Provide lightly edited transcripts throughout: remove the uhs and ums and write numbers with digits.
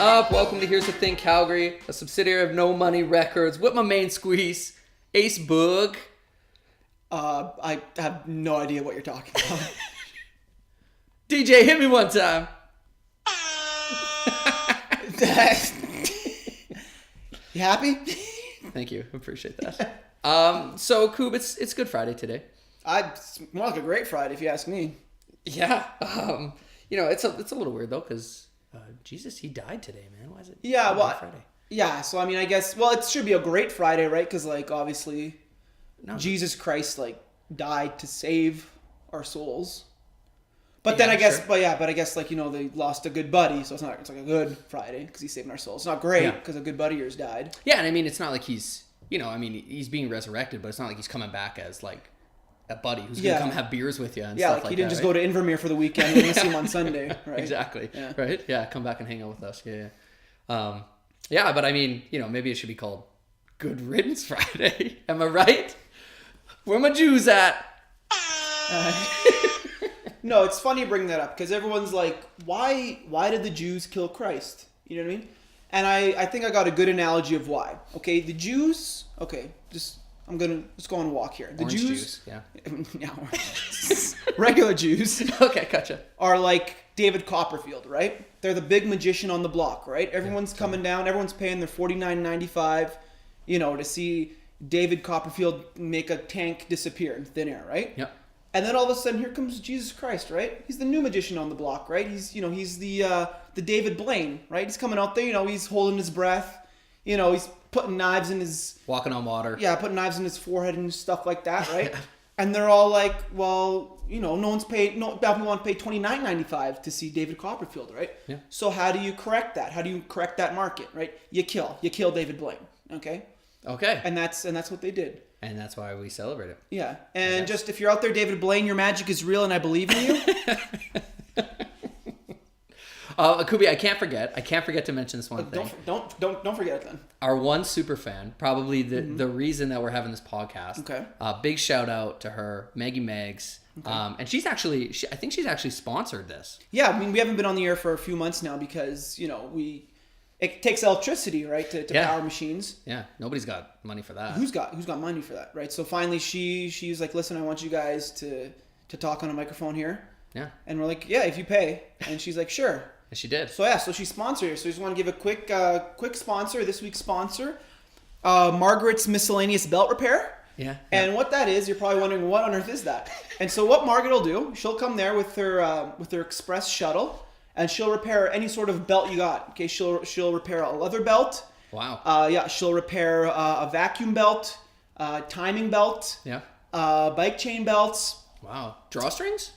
up? Welcome to Here's the Thing Calgary, a subsidiary of No Money Records with my main squeeze, Ace Boog. I have no idea what you're talking about. DJ, hit me one time. You happy? Thank you. Appreciate that. So, Coob, it's Good Friday today. It's more like a great Friday if you ask me. Yeah. It's a little weird, though, because Jesus, he died today, man. Why is it Friday? Yeah, so I mean, I guess, well, it should be a great Friday, right? Because, obviously, Jesus Christ, died to save our souls. But then I guess, sure. but I guess, they lost a good buddy, so it's like a good Friday because he's saving our souls. It's not great because a good buddy of yours died. Yeah, and I mean, it's not like he's, he's being resurrected, but it's not like he's coming back as, a buddy who's going to come have beers with you and stuff like that. Yeah, he didn't just go to Invermere for the weekend and miss him on Sunday, right? Exactly, right? Yeah, come back and hang out with us, yeah. But I mean, maybe it should be called Good Riddance Friday. Am I right? Where my Jews at? No, it's funny you bring that up because everyone's like, why did the Jews kill Christ? You know what I mean? And I think I got a good analogy of why. Okay, the Jews, I'm going to just go on a walk here. The Orange Jews, yeah, regular Jews. Okay, gotcha. Are like David Copperfield, right? They're the big magician on the block, right? Everyone's coming down. Everyone's paying their $49.95, to see David Copperfield make a tank disappear in thin air, right? Yep. And then all of a sudden, here comes Jesus Christ, right? He's the new magician on the block, right? He's the David Blaine, right? He's coming out there, he's holding his breath, he's putting knives in his... Walking on water. Yeah, putting knives in his forehead and stuff like that, right? And they're all like, well, no one's paid... No, we want to pay $29.95 to see David Copperfield, right? Yeah. So how do you correct that? How do you correct that market, right? You kill David Blaine, okay? Okay. And that's what they did. And that's why we celebrate it. Yeah. And just if you're out there, David Blaine, your magic is real and I believe in you. Akubi, I can't forget to mention this one thing. Don't forget it then. Our one super fan, probably the reason that we're having this podcast. Okay. Big shout out to her, Maggie Megs. Okay. And I think she's actually sponsored this. Yeah, I mean, we haven't been on the air for a few months now because, it takes electricity, right, to power machines. Yeah, nobody's got money for that. Who's got money for that, right? So finally she's like, listen, I want you guys to talk on a microphone here. Yeah. And we're like, yeah, if you pay. And she's like, sure. And she did. So she sponsored her. So I just want to give a quick sponsor, this week's sponsor, Margaret's Miscellaneous Belt Repair. Yeah. And what that is, you're probably wondering, what on earth is that? And so what Margaret will do, she'll come there with her express shuttle. And she'll repair any sort of belt you got. Okay, she'll repair a leather belt. Wow. She'll repair a vacuum belt, timing belt. Yeah. Bike chain belts. Wow. Drawstrings?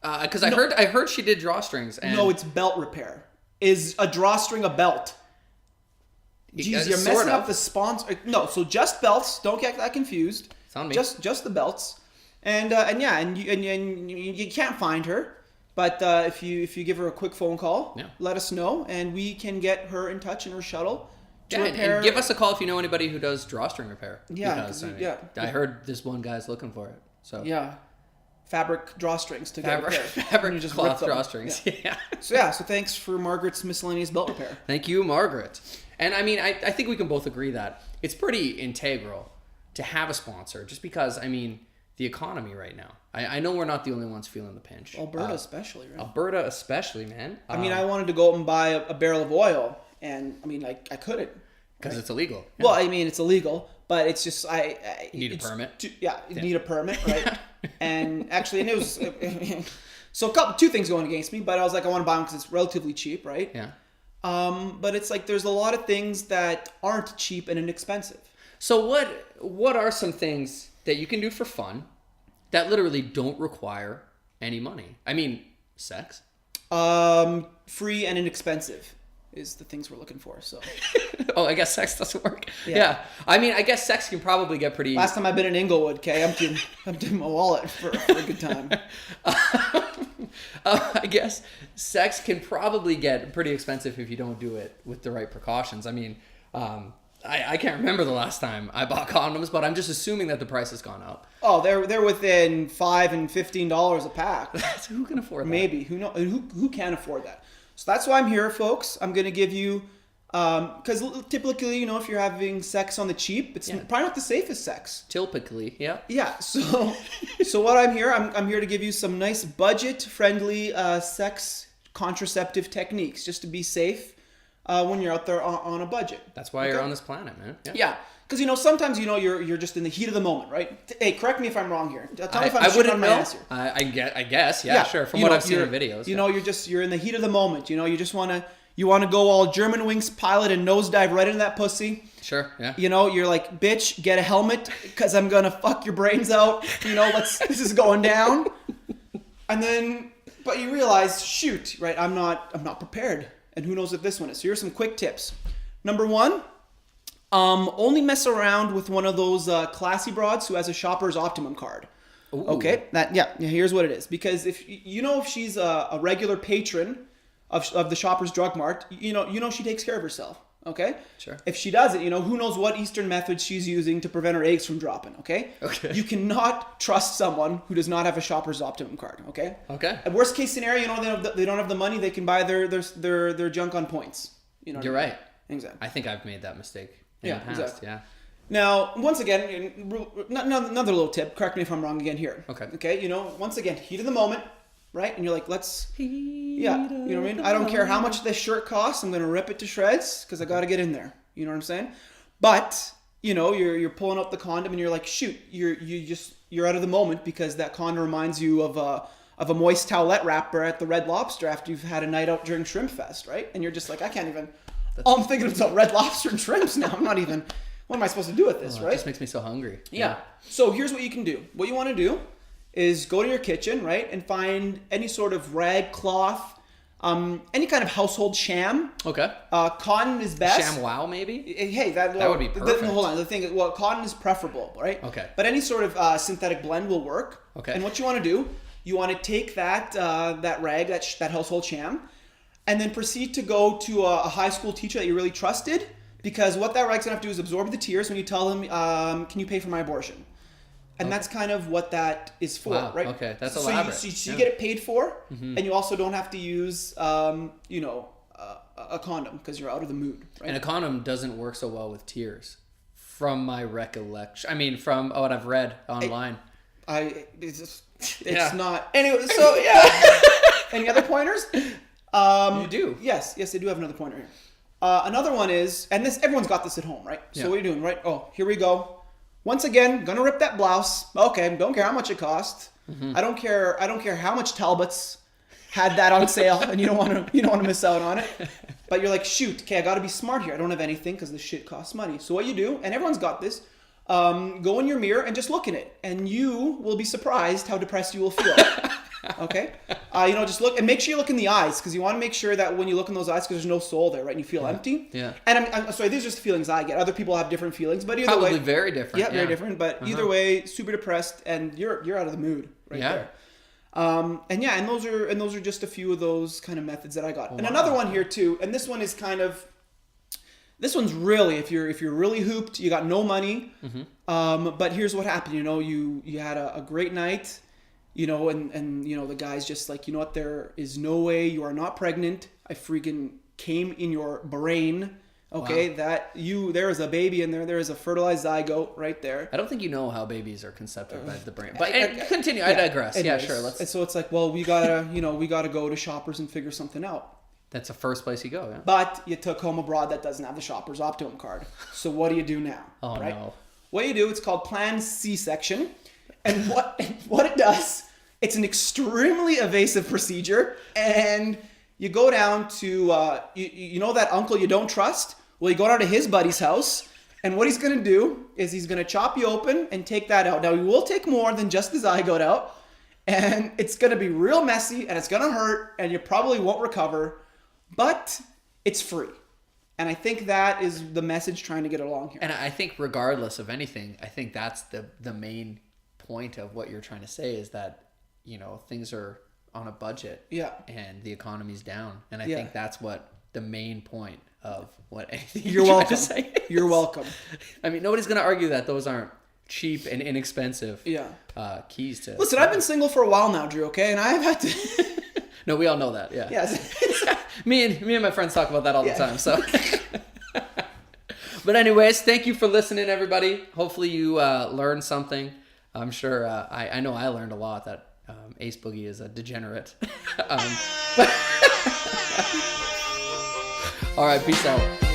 Because I heard she did drawstrings. And... No, it's belt repair. Is a drawstring a belt? Jeez, you're messing up the sponsor. No, so just belts. Don't get that confused. It's on me. Just the belts, and you can't find her. But if you give her a quick phone call, let us know, and we can get her in touch in her shuttle to repair. And give us a call if you know anybody who does drawstring repair. Yeah, because, I heard this one guy's looking for it. So yeah, fabric drawstrings to get repaired. Fabric just cloth drawstrings. Yeah. So thanks for Margaret's Miscellaneous Belt Repair. Thank you, Margaret. And I mean, I think we can both agree that it's pretty integral to have a sponsor, just because the economy right now. I know we're not the only ones feeling the pinch. Alberta especially, right? Alberta especially, man. I wanted to go out and buy a barrel of oil, and I couldn't. Because it's illegal. Yeah. Well, it's illegal, but it's just you need a permit. You need a permit, right? And actually, it was so two things going against me, but I was like, I want to buy them because it's relatively cheap, right? Yeah. But it's like there's a lot of things that aren't cheap and inexpensive. So what are some things that you can do for fun that literally don't require any money? Sex. Free and inexpensive is the things we're looking for. So. Oh, I guess sex doesn't work. Yeah. I guess sex can probably get pretty. Last time I've been in Inglewood, okay, I'm doing my wallet for a good time. I guess sex can probably get pretty expensive if you don't do it with the right precautions. I can't remember the last time I bought condoms, but I'm just assuming that the price has gone up. Oh, they're within $5 and $15 a pack. Who can afford that? Maybe who can afford that? So that's why I'm here, folks. I'm going to give you, because typically, you know, if you're having sex on the cheap, it's probably not the safest sex. Typically, yeah. Yeah. So what I'm here to give you some nice budget-friendly sex contraceptive techniques just to be safe when you're out there on a budget. That's why you're on this planet, man. Yeah. Because, you know, sometimes, you know, you're just in the heat of the moment, right? Hey, correct me if I'm wrong here. Tell me if I'm shooting on my ass here. I guess, yeah, sure. From what I've seen in videos. You know, you're in the heat of the moment. You know, you just want to go all German Wings pilot and nosedive right into that pussy. Sure, yeah. You know, you're like, bitch, get a helmet because I'm going to fuck your brains out. You know, this is going down. And then, but you realize, shoot, right, I'm not prepared. And who knows what this one is. So here's some quick tips. Number 1, only mess around with one of those classy broads who has a Shopper's Optimum card. Ooh. Okay, here's what it is. Because if she's a regular patron of the Shoppers Drug Mart, you know she takes care of herself. Okay. Sure. If she doesn't, you know, who knows what Eastern methods she's using to prevent her eggs from dropping. Okay. Okay. You cannot trust someone who does not have a Shopper's Optimum card. Okay. Okay. At worst case scenario, you know, they don't have the money. They can buy their junk on points. You know. You're right. Exactly. I think I've made that mistake. In the past, exactly. Yeah. Now, once again, another little tip. Correct me if I'm wrong again here. Okay. Okay. You know, once again, heat of the moment, right? And you're like, you know what I mean? I don't care how much this shirt costs. I'm gonna rip it to shreds because I got to get in there. You know what I'm saying? But you know, you're pulling out the condom and you're like, shoot, you're out of the moment because that condom reminds you of a moist towelette wrapper at the Red Lobster after you've had a night out during Shrimp Fest, right? And you're just like, I can't even. All I'm thinking about Red Lobster and shrimps now. I'm not even. What am I supposed to do with this, right? It just makes me so hungry. Yeah. So here's what you can do. What you want to do is go to your kitchen, right, and find any sort of rag, cloth, any kind of household sham. Okay. Cotton is best. ShamWow, maybe. Hey, that would be perfect. Hold on. The thing is, cotton is preferable, right? Okay. But any sort of synthetic blend will work. Okay. And what you want to do, you want to take that rag, that household sham, and then proceed to go to a high school teacher that you really trusted, because what that rag's gonna have to do is absorb the tears when you tell them, can you pay for my abortion? And that's kind of what that is for, right? Okay, that's elaborate. So you get it paid for, and you also don't have to use, a condom because you're out of the mood, right? And a condom doesn't work so well with tears, from my recollection. I mean, from what I've read online. It's not. Anyway, so yeah. Any other pointers? You do. Yes, I do have another pointer here. Another one is, and this everyone's got this at home, right? So what are you doing, right? Oh, here we go. Once again, gonna rip that blouse. Okay, don't care how much it cost. I don't care how much Talbots had that on sale, and you don't want to miss out on it. But you're like, shoot, okay, I got to be smart here. I don't have anything because this shit costs money. So what you do, and everyone's got this, go in your mirror and just look in it, and you will be surprised how depressed you will feel. Okay, just look and make sure you look in the eyes, because you want to make sure that when you look in those eyes, because there's no soul there, right? And you feel empty. Yeah. And I'm sorry, these are just the feelings I get. Other people have different feelings, but either way, very different. Yeah, very different. But either way, super depressed, and you're out of the mood right there. And those are just a few of those kind of methods that I got. And another one here too, and this one is this one's really if you're really hooped, you got no money. But here's what happened. You had a great night. And the guy's just like, you know what, there is no way you are not pregnant. I freaking came in your brain. Okay, wow. There is a baby in there. There is a fertilized zygote right there. I don't think you know how babies are conceived by the brain. But continue. I digress. Yeah, sure. And so it's like, well, we gotta go to Shoppers and figure something out. That's the first place you go. Yeah. But you took home a broad that doesn't have the Shoppers Optimum card. So what do you do now? Oh right? No. What you do? It's called planned C-section. And what it does, it's an extremely evasive procedure, and you go down to you know that uncle you don't trust. Well, you go down to his buddy's house, and what he's gonna do is he's gonna chop you open and take that out. Now he will take more than just the zygote out, and it's gonna be real messy, and it's gonna hurt, and you probably won't recover, but it's free. And I think that is the message trying to get along here. And I think regardless of anything, I think that's the main point of what you're trying to say is that, things are on a budget, and the economy's down, and I think that's what the main point of what anything you're welcome to say is. You're welcome. I mean, nobody's gonna argue that those aren't cheap and inexpensive keys to. Listen, I've been single for a while now, Drew. Okay, and I have had to. No, we all know that. Yeah. Yes. me and my friends talk about that all the time. So. But anyways, thank you for listening, everybody. Hopefully you learned something. I'm sure I know I learned a lot that Ace Boogie is a degenerate. All right, peace out.